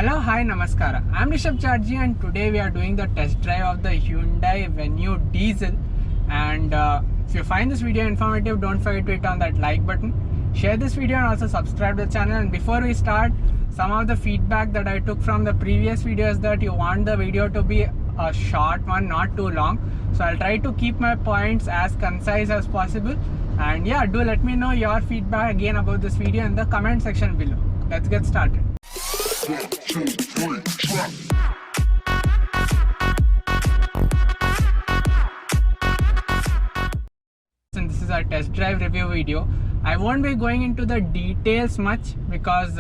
Hello, hi, namaskara. I'm Rishabh Chatterjee and today we are doing the test drive of the Hyundai Venue Diesel. And if you find this video informative, don't forget to hit on that like button. Share this video and also subscribe to the channel. And before we start, some of the feedback that I took from the previous video is that you want the video to be a short one, not too long. So I'll try to keep my points as concise as possible. And yeah, do let me know your feedback again about this video in the comment section below. Let's get started. 1, 2, 3, drop. And this is our test drive review video. I won't be going into the details much because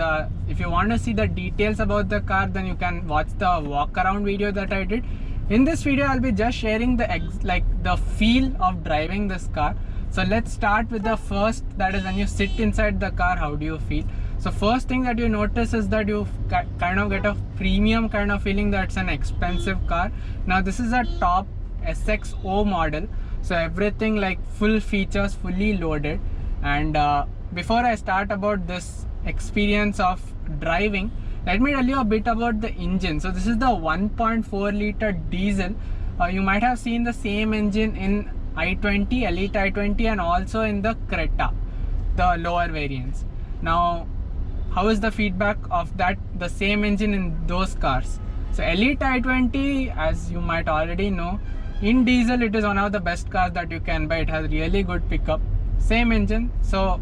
if you want to see the details about the car, then you can watch the walk around video that I did. In this video, I'll be just sharing the feel of driving this car. So let's start with the first, that is when you sit inside the car, how do you feel? So first thing that you notice is that you kind of get a premium kind of feeling that it's an expensive car. Now this is a top SXO model, so everything like full features, fully loaded. And before I start about this experience of driving, let me tell you a bit about the engine. So this is the 1.4 liter diesel. You might have seen the same engine in i20, Elite i20, and also in the Creta, the lower variants. Now how is the feedback of that, the same engine in those cars? So Elite i20, as you might already know, in diesel it is one of the best cars that you can buy. It has really good pickup, same engine, so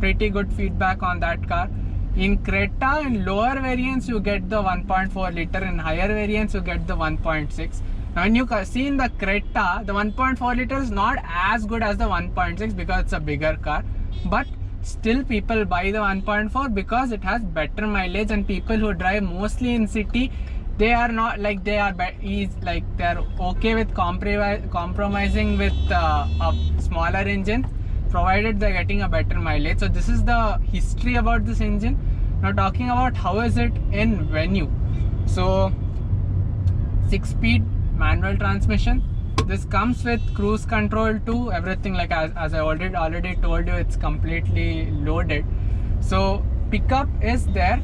pretty good feedback on that car. In Creta, in lower variants you get the 1.4 liter, in higher variants you get the 1.6. Now when you see in the Creta, the 1.4 liter is not as good as the 1.6 because it's a bigger car, but still people buy the 1.4 because it has better mileage, and people who drive mostly in city, they are not like they are okay with compromising with a smaller engine provided they're getting a better mileage. So this is the history about this engine. Now talking about how is it in Venue. So 6-speed manual transmission. This comes with cruise control too, everything, like as I already told you, it's completely loaded. So pickup is there.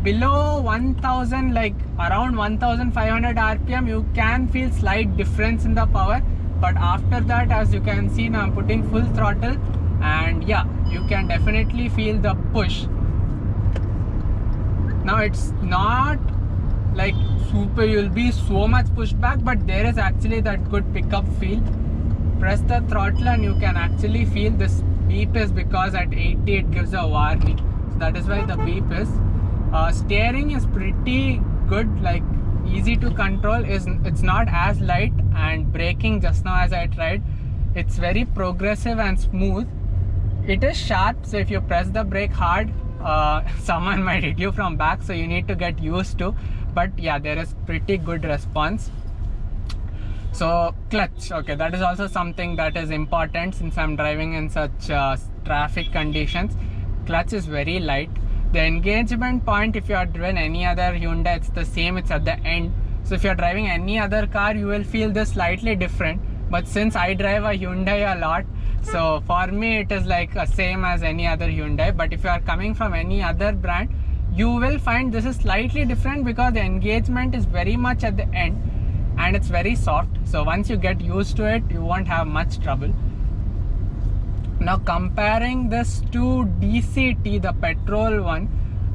Below 1000, like around 1500 rpm, you can feel slight difference in the power, but after that, as you can see, now I'm putting full throttle and yeah, you can definitely feel the push. Now it's not like super, you'll be so much pushed back, but there is actually that good pickup feel. Press the throttle and you can actually feel this beep is because at 80 it gives a warning, so that is why the beep is. Steering is pretty good, like easy to control, it's not as light, and braking just now as I tried, it's very progressive and smooth. It is sharp, so if you press the brake hard, someone might hit you from back, so you need to get used to. But yeah, there is pretty good response. So clutch, okay, that is also something that is important since I'm driving in such traffic conditions. Clutch is very light. The engagement point, if you are driven any other Hyundai, it's the same, it's at the end. So if you are driving any other car, you will feel this slightly different. But since I drive a Hyundai a lot, so for me it is like the same as any other Hyundai. But if you are coming from any other brand, you will find this is slightly different because the engagement is very much at the end and it's very soft. So once you get used to it, you won't have much trouble. Now comparing this to DCT, the petrol one,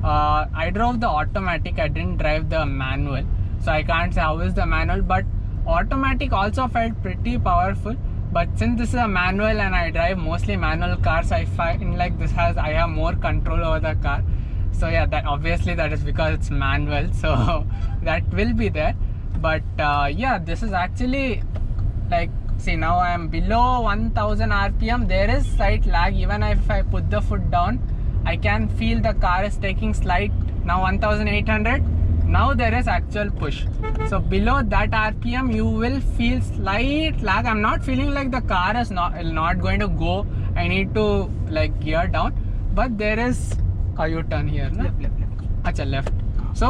I drove the automatic, I didn't drive the manual, so I can't say how is the manual, but automatic also felt pretty powerful. But since this is a manual and I drive mostly manual cars, I find like I have more control over the car. So yeah, that obviously that is because it's manual, so that will be there. But yeah, this is actually like, see, now I am below 1000 rpm, there is slight lag. Even if I put the foot down, I can feel the car is taking slight. Now 1800, now there is actual push. So below that rpm you will feel slight lag. I'm not feeling like the car is not going to go, I need to like gear down, but there is a U-turn here, no? Left. So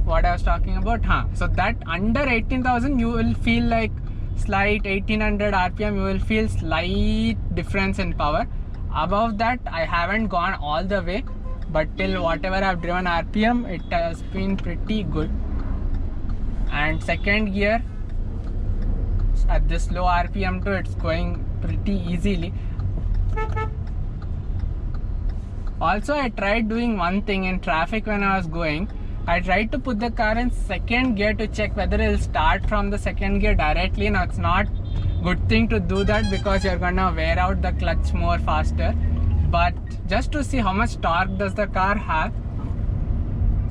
what I was talking about, so that under 18,000 you will feel like slight 1800 rpm, you will feel slight difference in power. Above that I haven't gone all the way, but till whatever I've driven RPM, it has been pretty good. And second gear at this low RPM too, it's going pretty easily. Also, I tried doing one thing in traffic when I was going. I tried to put the car in second gear to check whether it'll start from the second gear directly. Now it's not good thing to do that because you're gonna wear out the clutch more faster, but just to see how much torque does the car have.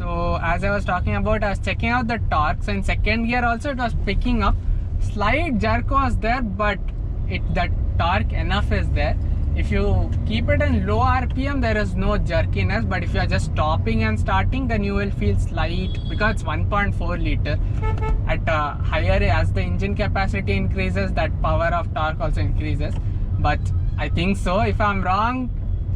So as I was talking about, I was checking out the torque. So in second gear also it was picking up. Slight jerk was there, but the torque enough is there. If you keep it in low RPM, there is no jerkiness, but if you are just stopping and starting, then you will feel slight, because it's 1.4 liter. At higher, as the engine capacity increases, that power of torque also increases. But I think so. If I'm wrong,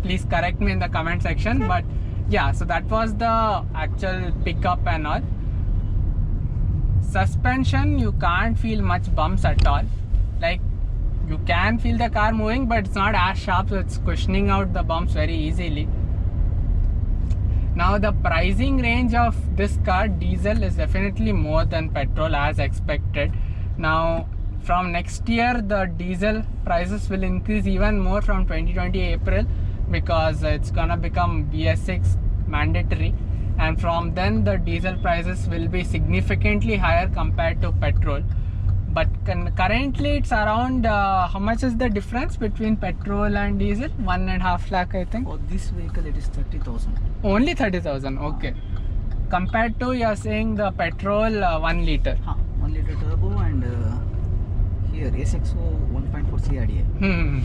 please correct me in the comment section. But yeah, so that was the actual pickup and all. Suspension, you can't feel much bumps at all. Like, you can feel the car moving, but it's not as sharp, so it's cushioning out the bumps very easily. Now the pricing range of this car, diesel, is definitely more than petrol as expected. Now from next year, the diesel prices will increase even more from 2020 April, because it's gonna become BS6 mandatory, and from then the diesel prices will be significantly higher compared to petrol. But currently it's around, how much is the difference between petrol and diesel? 1.5 lakh, I think. For this vehicle, it is 30,000. Only 30,000, okay. Compared to, you're saying the petrol 1 liter. 1 liter turbo, and here SXO 1.4 CRDA.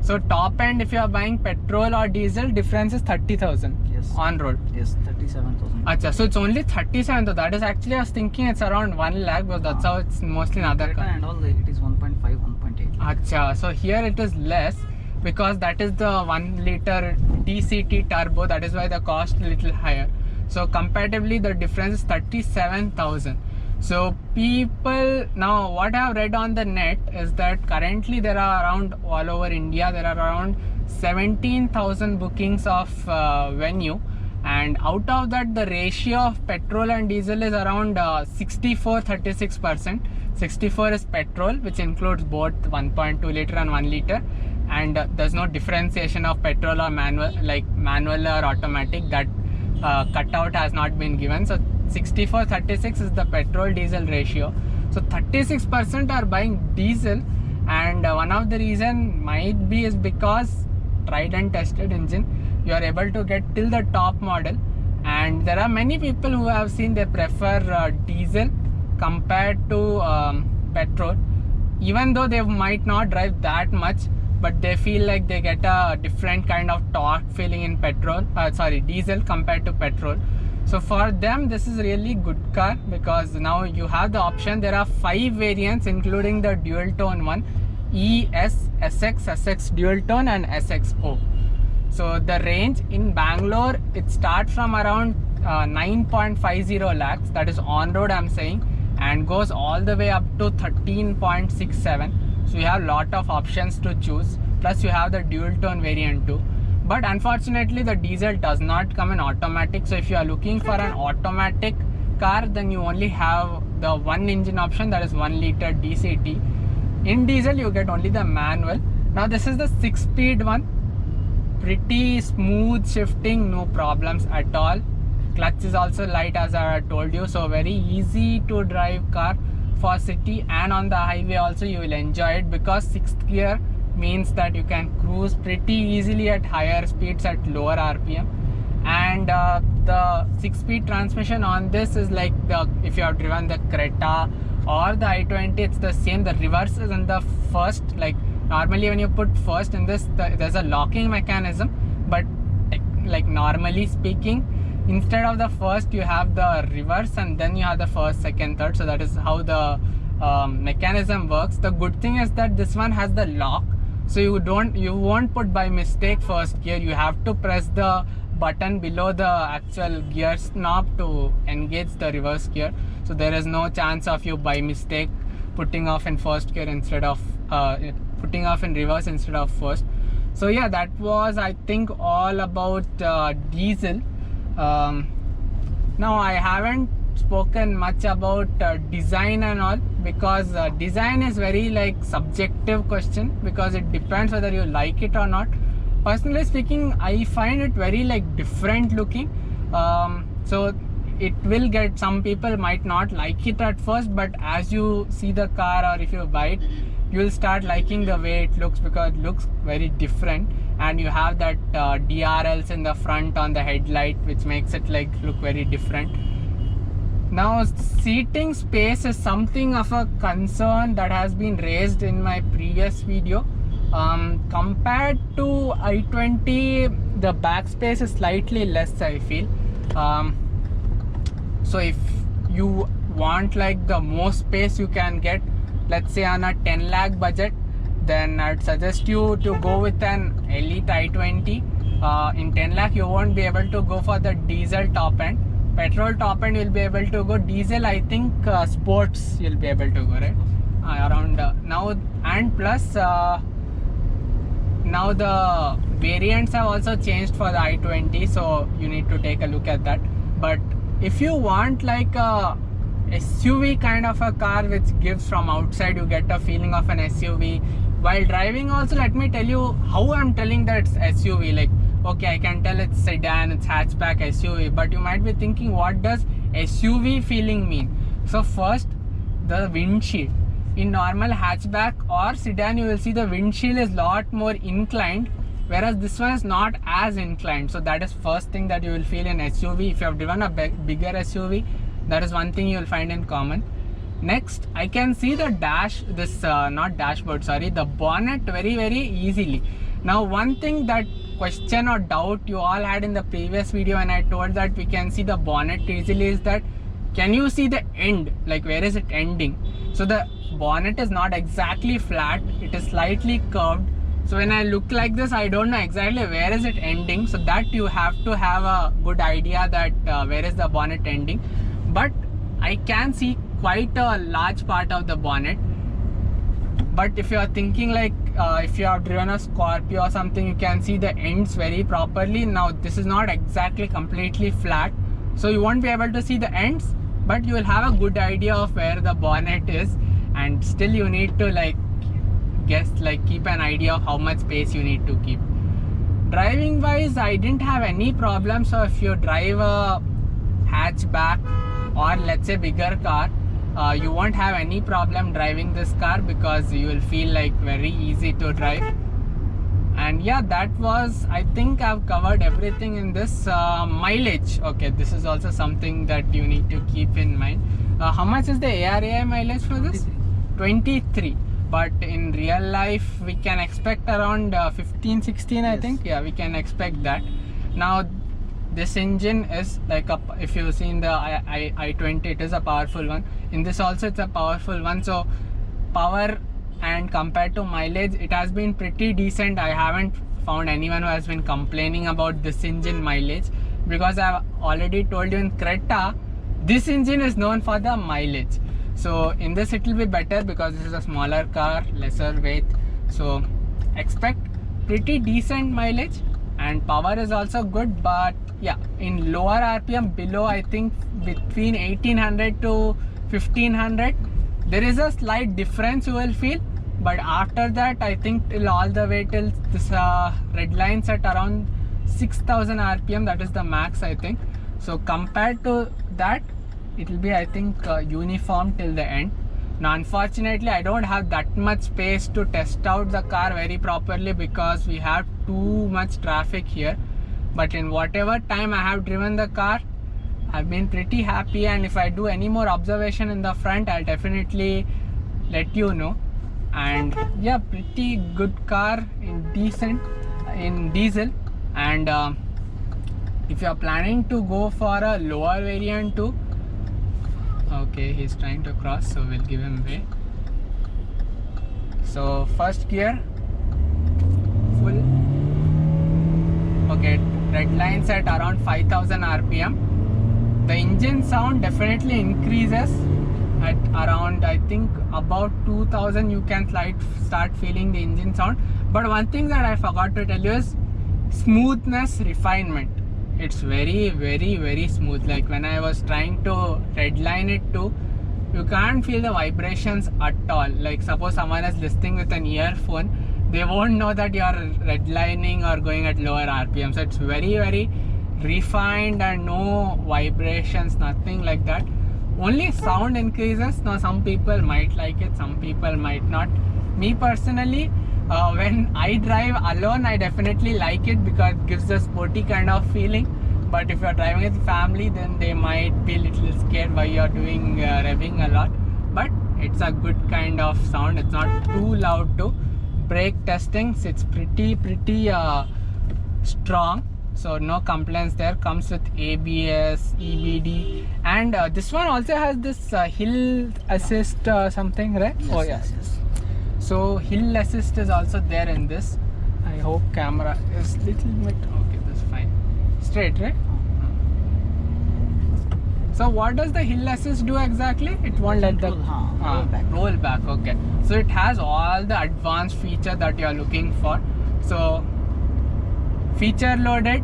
So top end, if you are buying petrol or diesel, difference is 30,000. Yes. On road. Yes, 37,000. Acha, so it's only 37. So that is actually, I was thinking it's around 1 lakh, because that's how it's mostly in other cars. And all, it is 1.5, 1.8. Acha, so here it is less, because that is the 1 liter DCT turbo. That is why the cost a little higher. So comparatively, the difference is 37,000. So people, now what I have read on the net is that currently there are around, all over India, there are around 17,000 bookings of Venue, and out of that the ratio of petrol and diesel is around 64-36%. 64 is petrol, which includes both 1.2 liter and 1 liter, and there's no differentiation of petrol or manual, like manual or automatic. That cutout has not been given. So 64-36 is the petrol diesel ratio. So 36% are buying diesel, and one of the reason might be is because Trident tested engine, you are able to get till the top model, and there are many people who have seen they prefer diesel compared to petrol, even though they might not drive that much, but they feel like they get a different kind of torque feeling in diesel compared to petrol. So for them, this is really good car, because now you have the option. There are 5 variants, including the dual tone one, ES, SX, SX dual tone, and SXO. So the range in Bangalore, it starts from around 9.50 lakhs, that is on road I'm saying, and goes all the way up to 13.67. So you have lot of options to choose, plus you have the dual tone variant too. But unfortunately, the diesel does not come in automatic. So if you are looking for an automatic car, then you only have the one engine option, that is 1 liter DCT. In diesel, you get only the manual. Now this is the 6-speed one. Pretty smooth shifting, no problems at all. Clutch is also light, as I told you. So very easy to drive car for city, and on the highway also you will enjoy it, because 6th gear means that you can cruise pretty easily at higher speeds at lower RPM. And the 6-speed transmission on this is like if you have driven the Creta or the i20, it's the same. The reverse is in the first. Like normally when you put first in this, there's a locking mechanism, but like normally speaking, instead of the first you have the reverse, and then you have the first, second, third. So that is how the mechanism works. The good thing is that this one has the lock, so you won't put by mistake first gear. You have to press the button below the actual gear knob to engage the reverse gear. So there is no chance of you by mistake putting off in first gear instead of putting off in reverse instead of first. So yeah, that was I think all about diesel. Now I haven't spoken much about design and all, because design is very like subjective question, because it depends whether you like it or not. Personally speaking, I find it very like different looking. So it will get, some people might not like it at first, but as you see the car or if you buy it, you will start liking the way it looks, because it looks very different, and you have that DRLs in the front on the headlight, which makes it like look very different. Now seating space is something of a concern that has been raised in my previous video. Compared to i20, the back space is slightly less, I feel. So if you want like the most space you can get, let's say on a 10 lakh budget, then I'd suggest you to go with an Elite i20. In 10 lakh you won't be able to go for the diesel top end. Petrol top end you'll be able to go. Diesel, I think sports you'll be able to go, right? Around now, and plus now the variants have also changed for the i20, so you need to take a look at that. But if you want like a SUV kind of a car which gives from outside, you get a feeling of an SUV while driving also. Let me tell you how I'm telling that it's SUV. Like, okay, I can tell it's sedan, it's hatchback, SUV, but you might be thinking, what does SUV feeling mean? So first, the windshield. In normal hatchback or sedan, you will see the windshield is lot more inclined, whereas this one is not as inclined. So that is first thing that you will feel in SUV. If you have driven a bigger SUV, that is one thing you will find in common. Next, I can see the not dashboard, sorry, the bonnet very easily. Now one thing, that question or doubt you all had in the previous video when I told that we can see the bonnet easily, is that can you see the end, like where is it ending? So the bonnet is not exactly flat, it is slightly curved. So when I look like this, I don't know exactly where is it ending. So that you have to have a good idea that where is the bonnet ending. But I can see quite a large part of the bonnet. But if you are thinking like if you have driven a Scorpio or something, you can see the ends very properly. Now this is not exactly completely flat, so you won't be able to see the ends, but you will have a good idea of where the bonnet is. And still you need to like guess, like keep an idea of how much space you need to keep. Driving wise, I didn't have any problem. So if you drive a hatchback or let's say bigger car, you won't have any problem driving this car, because you will feel like very easy to drive. And yeah, that was, I think I've covered everything in this. Mileage, okay, this is also something that you need to keep in mind. How much is the ARAI mileage for this? 23. But in real life we can expect around 15-16, yes. I think, yeah, we can expect that. Now this engine is like if you've seen the i20, it is a powerful one. In this also it's a powerful one. So power and compared to mileage, it has been pretty decent. I haven't found anyone who has been complaining about this engine mileage, because I've already told you in Creta this engine is known for the mileage. So in this it will be better, because this is a smaller car, lesser weight, so expect pretty decent mileage. And power is also good, but yeah, in lower RPM, below I think between 1800 to 1500, there is a slight difference you will feel. But after that, I think till all the way till this red line set around 6000 RPM, that is the max, I think. So compared to that, it will be, I think, uniform till the end. Now unfortunately I don't have that much space to test out the car very properly, because we have too much traffic here. But in whatever time I have driven the car, I've been pretty happy. And if I do any more observation in the front, I'll definitely let you know. And yeah, pretty good car in diesel. And if you are planning to go for a lower variant too, okay, he's trying to cross, so we'll give him way. So first gear full, okay, red lines at around 5000 RPM. The engine sound definitely increases at around, I think, about 2000 you can start feeling the engine sound. But one thing that I forgot to tell you is smoothness refinement. It's very smooth. Like when I was trying to redline it too, you can't feel the vibrations at all. Like suppose someone is listening with an earphone, they won't know that you are redlining or going at lower RPM. So it's very refined and no vibrations, nothing like that. Only sound increases. Now some people might like it, some people might not. Me personally, when I drive alone, I definitely like it because it gives a sporty kind of feeling. But if you're driving with family, then they might be a little scared while you're doing revving a lot. But it's a good kind of sound. It's not too loud too. Brake testings, it's pretty strong. So no complaints there. Comes with ABS, EBD, and this one also has this hill assist something, right? Yes, Oh yes. So hill assist is also there in this. I hope camera is little bit okay. This is fine. Straight, right? So what does the hill assist do exactly? It won't let the roll back. Okay. So it has all the advanced feature that you are looking for. So feature loaded,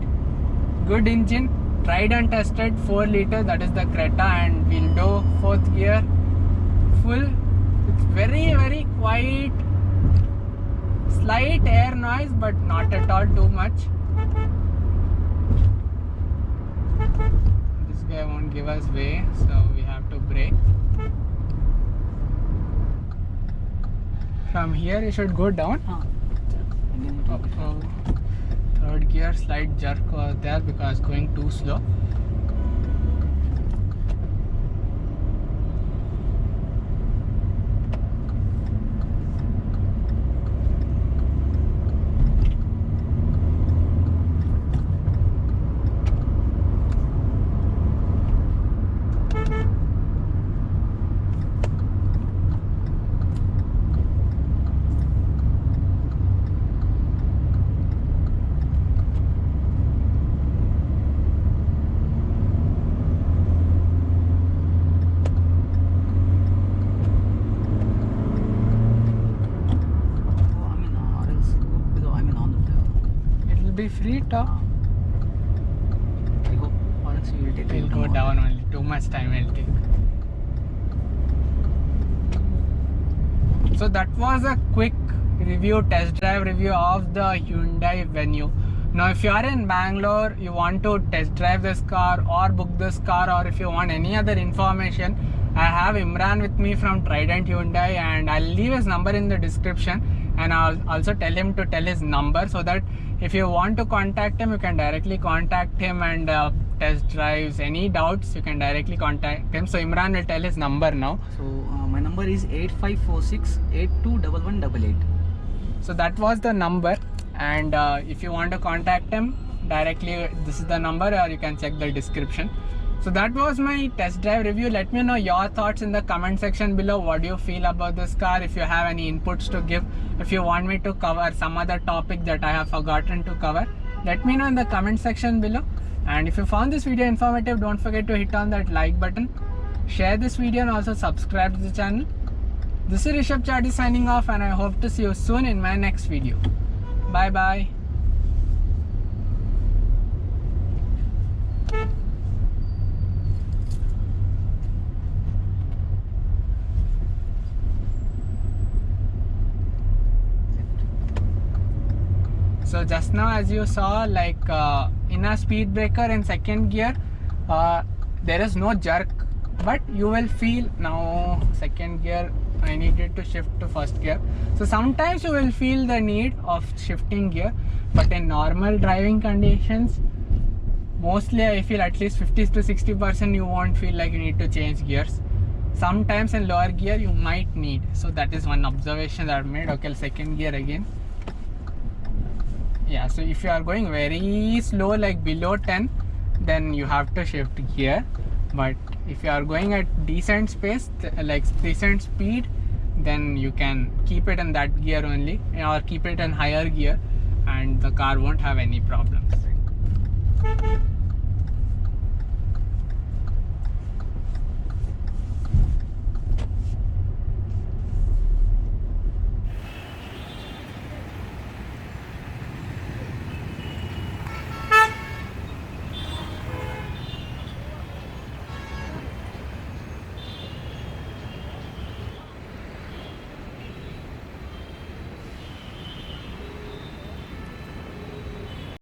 good engine, tried and tested, 4 liter, that is the Creta, and we'll do 4th gear, full. It's very quiet, slight air noise, but not at all too much. This guy won't give us way, so we have to brake. From here you should go down. Third gear, slight jerk over there because going too slow. Be free top. I hope once you will take We'll go down only. Too much time will take. So that was a quick test drive review of the Hyundai Venue. Now if you are in Bangalore, you want to test drive this car or book this car, or if you want any other information, I have Imran with me from Trident Hyundai, and I'll leave his number in the description, and I'll also tell him to tell his number so that if you want to contact him, you can directly contact him, and test drives, any doubts, you can directly contact him. So Imran will tell his number now. So my number is 8546 821188. So that was the number, and if you want to contact him directly, this is the number, or you can check the description. So that was my test drive review. Let me know your thoughts in the comment section below. What do you feel about this car? If you have any inputs to give, if you want me to cover some other topic that I have forgotten to cover, let me know in the comment section below. And if you found this video informative, don't forget to hit on that like button, share this video, and also subscribe to the channel. This is Rishabh Chatterjee signing off, and I hope to see you soon in my next video. Bye bye. So just now, as you saw, like in a speed breaker in second gear, there is no jerk, but you will feel now second gear, I needed to shift to first gear. So sometimes you will feel the need of shifting gear, but in normal driving conditions, mostly I feel at least 50 to 60% you won't feel like you need to change gears. Sometimes in lower gear you might need. So that is one observation that I've made. Okay, second gear again. Yeah, so if you are going very slow, like below 10, then you have to shift gear. But if you are going at decent space, like decent speed, then you can keep it in that gear only, or keep it in higher gear, and the car won't have any problems.